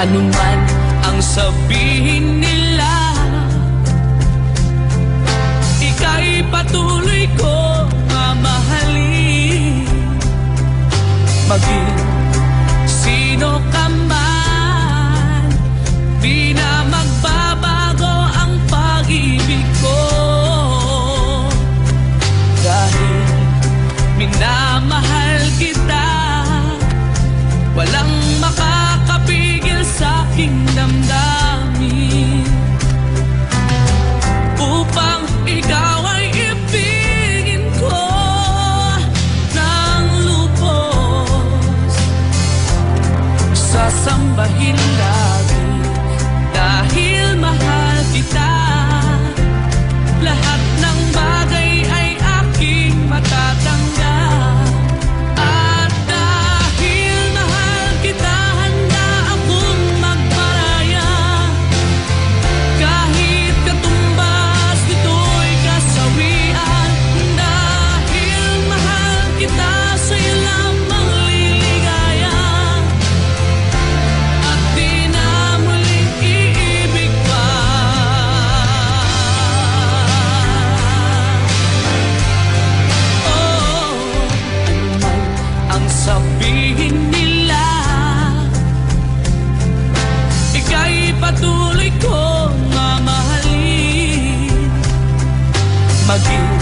Anuman ang sabihin nila, ika'y patuloy ko mamahalin. Maging sino ka man, di na magbabago ang pag-ibig ko. Dahil minamahal kita, walang makakapigil sa aking damdamin. Upang ikaw ay ibigin ko ng lubos, sasambahin lagi dahil mahal kita. Lahat ng bagay ay aking matatanggap. At dahil mahal kita, handa akong magparaya. Kahit katumbas nito'y kasawian. Dahil mahal kita, sa'yo lamang liligaya. At di na muling iibig pa. Anuman ang sabihin nila, ika'y patuloy kong mamahalin. Maging